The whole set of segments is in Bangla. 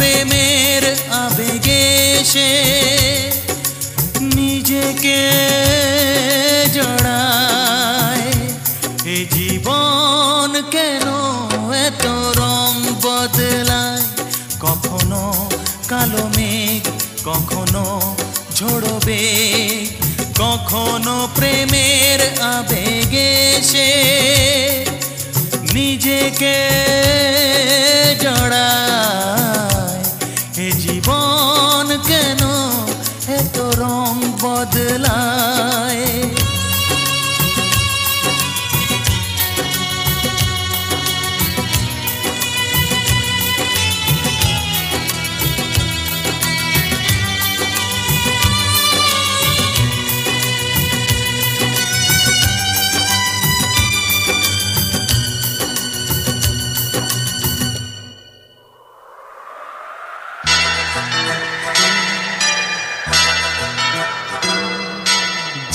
প্রেমের আবেগে সে নিজেকে জড়ায়। এ জীবন কেন এত রং বদলায়, কখনো কালো মেঘ, কখনো ঝোড়ো বেগ, কখনো প্রেমের আবেগে সে নিজেকে জড়ায়। এ জীবন কেন এত রং বদলায়।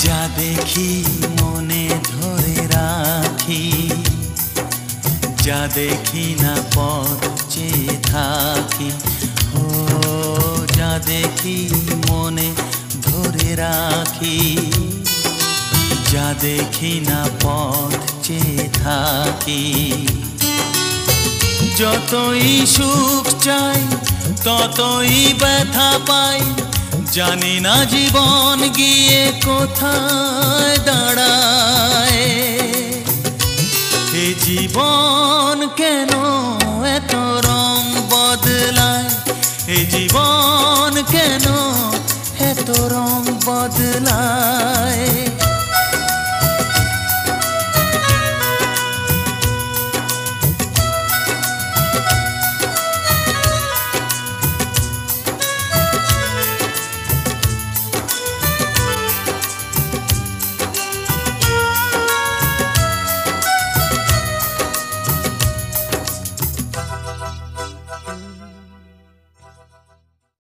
যা দেখি মনে ধরে রাখি, যা দেখি না পথ চেয়ে থাকি। ও যা দেখি মনে ধরে রাখি, যা দেখি না পথ চেয়ে থাকি। যতই সুখ চাই ততই ব্যথা পাই, জানি না জীবন গিয়ে কোথায় দাঁড়ায়। এ জীবন কেন এত রং বদলায়, এ জীবন কেন এত রং বদলায়।